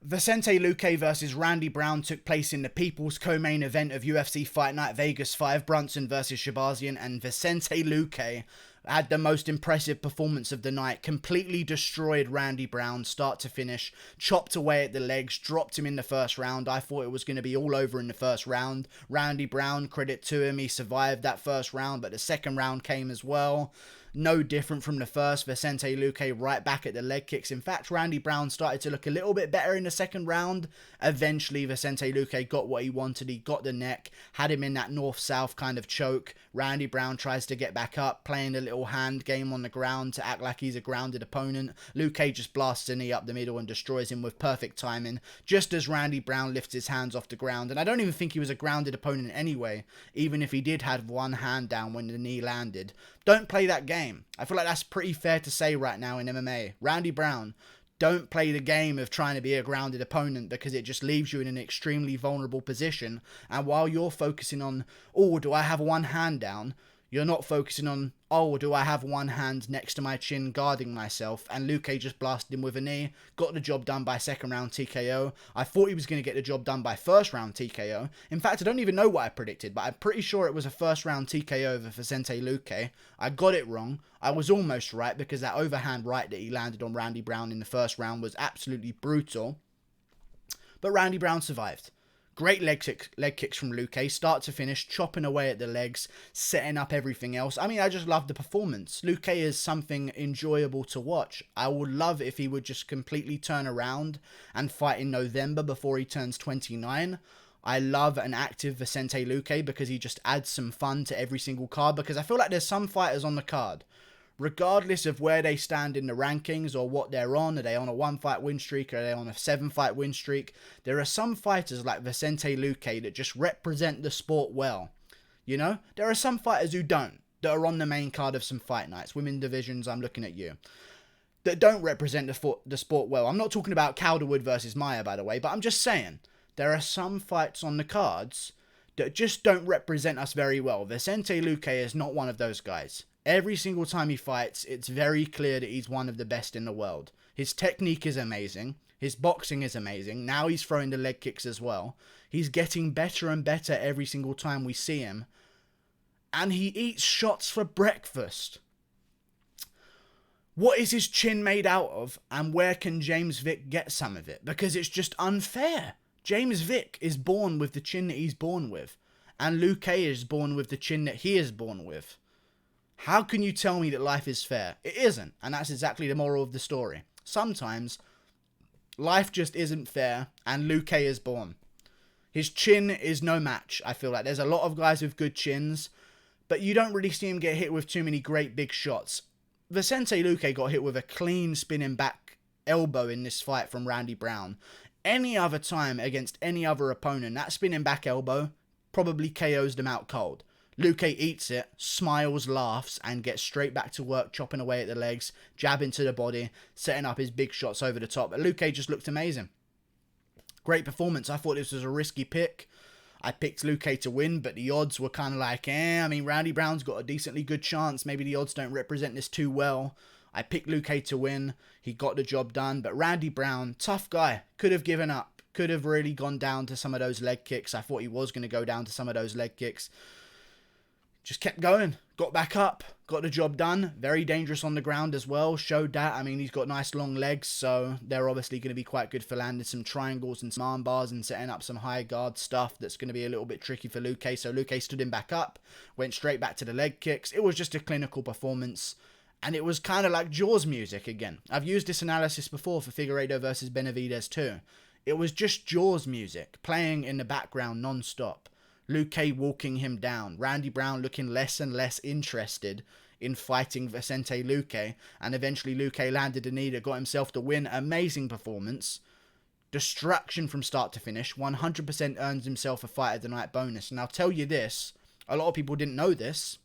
Vicente Luque versus Randy Brown took place in the People's Co-Main event of UFC Fight Night Vegas 5, Brunson versus Shahbazyan, and Vicente Luque had the most impressive performance of the night, completely destroyed Randy Brown start to finish, chopped away at the legs, dropped him in the first round. I thought it was going to be all over in the first round. Randy Brown, credit to him, he survived that first round, but the second round came as well. No different from the first. Vicente Luque right back at the leg kicks. In fact, Randy Brown started to look a little bit better in the second round. Eventually, Vicente Luque got what he wanted. He got the neck, had him in that north-south kind of choke. Randy Brown tries to get back up, playing a little hand game on the ground to act like he's a grounded opponent. Luque just blasts a knee up the middle and destroys him with perfect timing, just as Randy Brown lifts his hands off the ground. And I don't even think he was a grounded opponent anyway, even if he did have one hand down when the knee landed. Don't play that game. I feel like that's pretty fair to say right now in MMA. Randy Brown, don't play the game of trying to be a grounded opponent, because it just leaves you in an extremely vulnerable position. And while you're focusing on, oh, do I have one hand down? You're not focusing on, oh, do I have one hand next to my chin guarding myself? And Luque just blasted him with a knee, got the job done by second round TKO. I thought he was going to get the job done by first round TKO. In fact, I don't even know what I predicted, but I'm pretty sure it was a first round TKO over Vicente Luque. I got it wrong. I was almost right, because that overhand right that he landed on Randy Brown in the first round was absolutely brutal. But Randy Brown survived. Great leg kicks from Luque, start to finish, chopping away at the legs, setting up everything else. I mean, I just love the performance. Luque is something enjoyable to watch. I would love if he would just completely turn around and fight in November before he turns 29. I love an active Vicente Luque because he just adds some fun to every single card, because I feel like there's some fighters on the card, regardless of where they stand in the rankings or what they're on. Are they on a 1-fight win streak? Are they on a 7-fight win streak? There are some fighters like Vicente Luque that just represent the sport well. You know? There are some fighters who don't, that are on the main card of some fight nights. Women divisions, I'm looking at you. That don't represent the sport well. I'm not talking about Calderwood versus Maia, by the way, but I'm just saying, there are some fights on the cards that just don't represent us very well. Vicente Luque is not one of those guys. Every single time he fights, it's very clear that he's one of the best in the world. His technique is amazing. His boxing is amazing. Now he's throwing the leg kicks as well. He's getting better and better every single time we see him. And he eats shots for breakfast. What is his chin made out of? And where can James Vick get some of it? Because it's just unfair. James Vick is born with the chin that he's born with. And Luque is born with the chin that he is born with. How can you tell me that life is fair? It isn't, and that's exactly the moral of the story. Sometimes, life just isn't fair, and Luque is born. His chin is no match, I feel like. There's a lot of guys with good chins, but you don't really see him get hit with too many great big shots. Vicente Luque got hit with a clean spinning back elbow in this fight from Randy Brown. Any other time against any other opponent, that spinning back elbow probably KOs them out cold. Luque eats it, smiles, laughs, and gets straight back to work, chopping away at the legs, jabbing to the body, setting up his big shots over the top. But Luque just looked amazing. Great performance. I thought this was a risky pick. I picked Luque to win, but the odds were kind of like, I mean, Randy Brown's got a decently good chance. Maybe the odds don't represent this too well. I picked Luque to win. He got the job done. But Randy Brown, tough guy, could have given up. Could have really gone down to some of those leg kicks. I thought he was going to go down to some of those leg kicks. Just kept going, got back up, got the job done. Very dangerous on the ground as well, showed that. I mean, he's got nice long legs, so they're obviously going to be quite good for landing some triangles and some arm bars and setting up some high guard stuff that's going to be a little bit tricky for Luque. So Luque stood him back up, went straight back to the leg kicks. It was just a clinical performance, and it was kind of like Jaws music again. I've used this analysis before for Figueiredo versus Benavidez too. It was just Jaws music, playing in the background non-stop. Luque walking him down. Randy Brown looking less and less interested in fighting Vicente Luque. And eventually Luque landed a knee that got himself the win. Amazing performance. Destruction from start to finish. 100% earns himself a Fight of the Night bonus. And I'll tell you this. A lot of people didn't know this.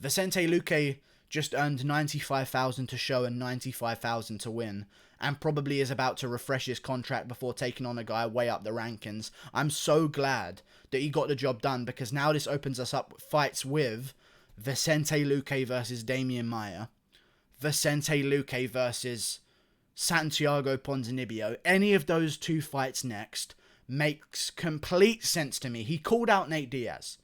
Vicente Luque just earned 95,000 to show and 95,000 to win, and probably is about to refresh his contract before taking on a guy way up the rankings. I'm so glad that he got the job done, because now this opens us up fights with Vicente Luque versus Damian Maia, Vicente Luque versus Santiago Ponzinibbio, any of those two fights next makes complete sense to me. He called out Nate Diaz.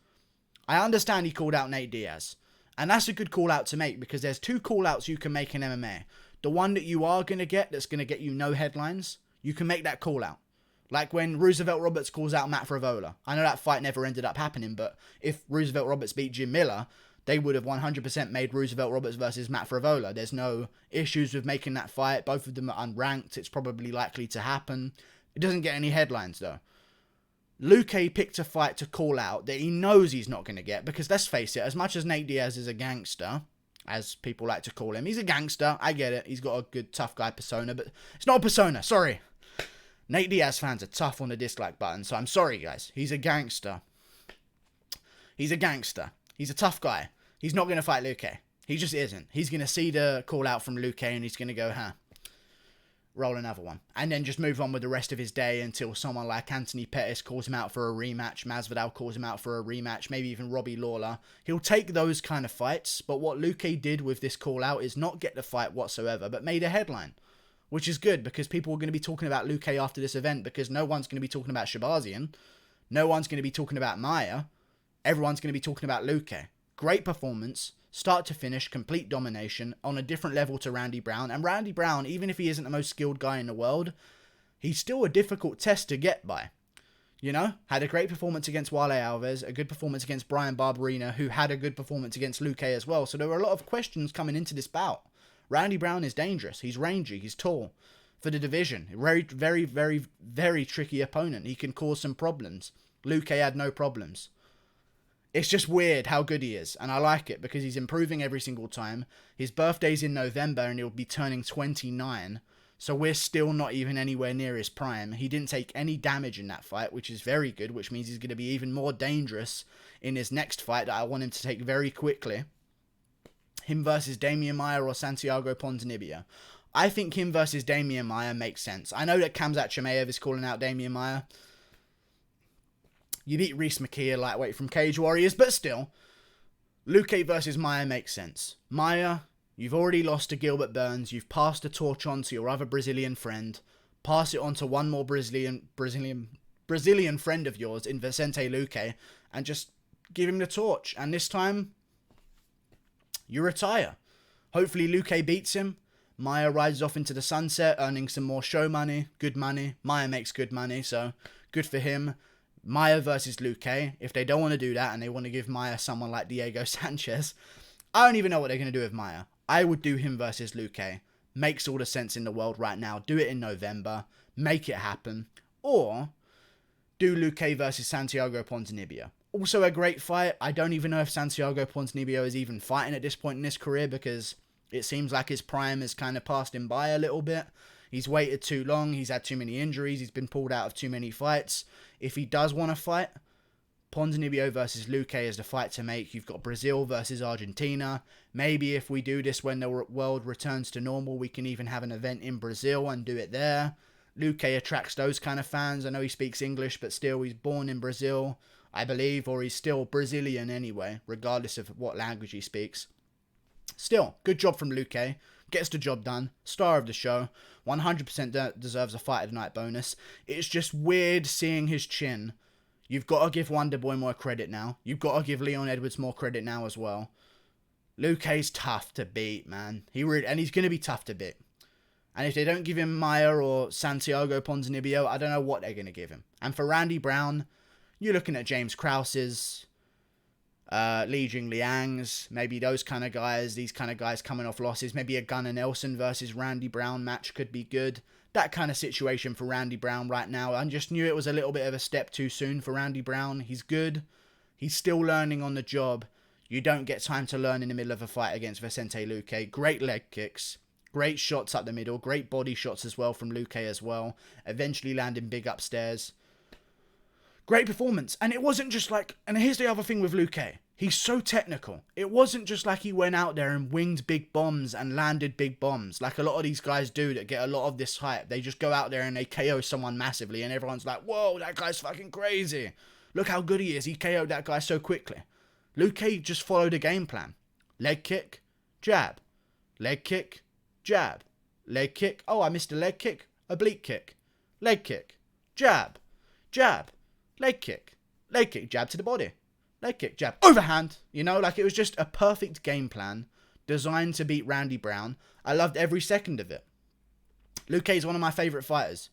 I understand he called out Nate Diaz. And that's a good call out to make, because there's two call outs you can make in MMA. The one that you are going to get, that's going to get you no headlines, you can make that call out. Like when Roosevelt Roberts calls out Matt Favola. I know that fight never ended up happening, but if Roosevelt Roberts beat Jim Miller, they would have 100% made Roosevelt Roberts versus Matt Favola. There's no issues with making that fight. Both of them are unranked. It's probably likely to happen. It doesn't get any headlines, though. Luque picked a fight to call out that he knows he's not going to get, because let's face it, as much as Nate Diaz is a gangster, as people like to call him, he's a gangster. I get it. He's got a good tough guy persona, but it's not a persona. Sorry. Nate Diaz fans are tough on the dislike button, so I'm sorry, guys. He's a gangster. He's a gangster. He's a tough guy. He's not going to fight Luque. He just isn't. He's going to see the call out from Luque and he's going to go, roll another one. And then just move on with the rest of his day until someone like Anthony Pettis calls him out for a rematch. Masvidal calls him out for a rematch. Maybe even Robbie Lawler. He'll take those kind of fights. But what Luque did with this call out is not get the fight whatsoever, but made a headline. Which is good, because people are going to be talking about Luque after this event, because no one's going to be talking about Shahbazyan. No one's going to be talking about Maia. Everyone's going to be talking about Luque. Great performance, start to finish, complete domination, on a different level to Randy Brown. And Randy Brown, even if he isn't the most skilled guy in the world, he's still a difficult test to get by. You know, had a great performance against Wale Alves, a good performance against Brian Barberina, who had a good performance against Luque as well. So there were a lot of questions coming into this bout. Randy Brown is dangerous. He's rangy. He's tall for the division. Very, very, very, very tricky opponent. He can cause some problems. Luque had no problems. It's just weird how good he is. And I like it because he's improving every single time. His birthday's in November and he'll be turning 29. So we're still not even anywhere near his prime. He didn't take any damage in that fight, which is very good, which means he's going to be even more dangerous in his next fight that I want him to take very quickly. Him versus Damian Maia or Santiago Ponzinibbio. I think him versus Damian Maia makes sense. I know that Khamzat Chimaev is calling out Damian Maia. You beat Reese McKee, lightweight from Cage Warriors, but still, Luque versus Maia makes sense. Maia, you've already lost to Gilbert Burns. You've passed the torch on to your other Brazilian friend. Pass it on to one more Brazilian friend of yours in Vicente Luque, and just give him the torch. And this time, you retire. Hopefully Luque beats him. Maia rides off into the sunset, earning some more show money, good money. Maia makes good money, so good for him. Maia versus Luque. If they don't want to do that and they want to give Maia someone like Diego Sanchez, I don't even know what they're going to do with Maia. I would do him versus Luque. Makes all the sense in the world right now. Do it in November. Make it happen. Or do Luque versus Santiago Ponzinibbio. Also a great fight. I don't even know if Santiago Ponzinibbio is even fighting at this point in his career, because it seems like his prime has kind of passed him by a little bit. He's waited too long. He's had too many injuries. He's been pulled out of too many fights. If he does want to fight, Ponzinibbio versus Luque is the fight to make. You've got Brazil versus Argentina. Maybe if we do this when the world returns to normal, we can even have an event in Brazil and do it there. Luque attracts those kind of fans. I know he speaks English, but still, he's born in Brazil, I believe, or he's still Brazilian anyway, regardless of what language he speaks. Still, good job from Luque. Gets the job done. Star of the show. 100% deserves a fight of the night bonus. It's just weird seeing his chin. You've got to give Wonderboy more credit now. You've got to give Leon Edwards more credit now as well. Luque's tough to beat, man. And he's going to be tough to beat. And if they don't give him Maia or Santiago Ponzinibbio, I don't know what they're going to give him. And for Randy Brown, you're looking at James Krause's, Li Jing Liang's, maybe those kind of guys, these kind of guys coming off losses. Maybe a Gunnar Nelson versus Randy Brown match could be good. That kind of situation for Randy Brown right now. I just knew it was a little bit of a step too soon for Randy Brown. He's good. He's still learning on the job. You don't get time to learn in the middle of a fight against Vicente Luque. Great leg kicks. Great shots up the middle. Great body shots as well from Luque as well. Eventually landing big upstairs. Great performance. And it wasn't just like... And here's the other thing with Luque. He's so technical. It wasn't just like he went out there and winged big bombs and landed big bombs, like a lot of these guys do that get a lot of this hype. They just go out there and they KO someone massively and everyone's like, whoa, that guy's fucking crazy. Look how good he is. He KO'd that guy so quickly. Luque just followed a game plan. Leg kick, jab. Leg kick, jab. leg kick. Oh, I missed a leg kick. Oblique kick. Leg kick. Jab. Jab. Leg kick. Leg kick. Jab to the body. Leg kick. Jab. Overhand. You know, like it was just a perfect game plan designed to beat Randy Brown. I loved every second of it. Luque is one of my favourite fighters.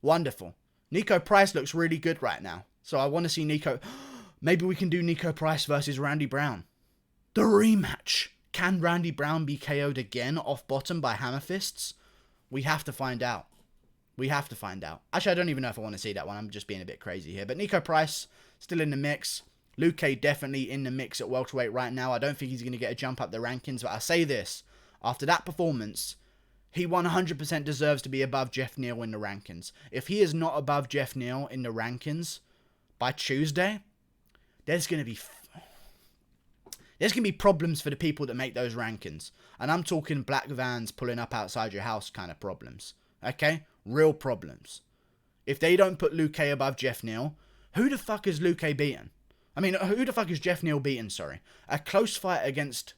Wonderful. Nico Price looks really good right now. So I want to see Nico. Maybe we can do Nico Price versus Randy Brown. The rematch. Can Randy Brown be KO'd again off bottom by hammer fists? We have to find out. We have to find out. Actually, I don't even know if I want to see that one. I'm just being a bit crazy here. But Nico Price, still in the mix. Luque definitely in the mix at welterweight right now. I don't think he's going to get a jump up the rankings. But I say this. After that performance, he 100% deserves to be above Jeff Neal in the rankings. If he is not above Jeff Neal in the rankings by Tuesday, there's going to be problems for the people that make those rankings. And I'm talking black vans pulling up outside your house kind of problems. Okay? Real problems. If they don't put Luque above Jeff Neal, who the fuck is Luque beaten? I mean, who the fuck is Jeff Neal beaten, sorry? A close fight against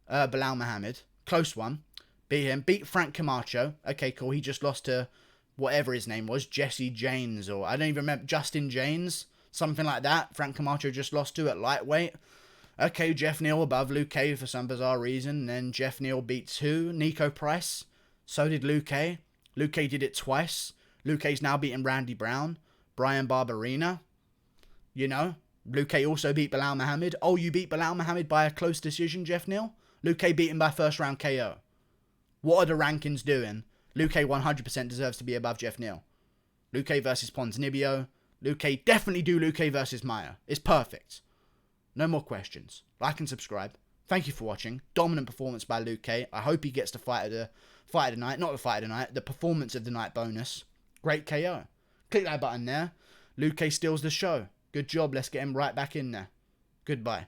Bilal Muhammad. Close one. Beat him. Beat Frank Camacho. Okay, cool. He just lost to whatever his name was. Jesse James or I don't even remember. Justin James. Something like that. Frank Camacho just lost to at lightweight. Okay, Jeff Neal above Luque for some bizarre reason. And then Jeff Neal beats who? Nico Price. So did Luque. Luque did it twice. Luque's now beating Randy Brown. Brian Barberena. You know. Luque also beat Bilal Muhammad. Oh, you beat Bilal Muhammad by a close decision, Jeff Neal? Luque beat him by first round KO. What are the rankings doing? Luque 100% deserves to be above Jeff Neal. Luque versus Ponzinibbio. Luque, definitely do Luque versus Maia. It's perfect. No more questions. Like and subscribe. Thank you for watching. Dominant performance by Luque. I hope he gets the fight of the night. Not the fight of the night. The performance of the night bonus. Great KO. Click that button there. Luque steals the show. Good job. Let's get him right back in there. Goodbye.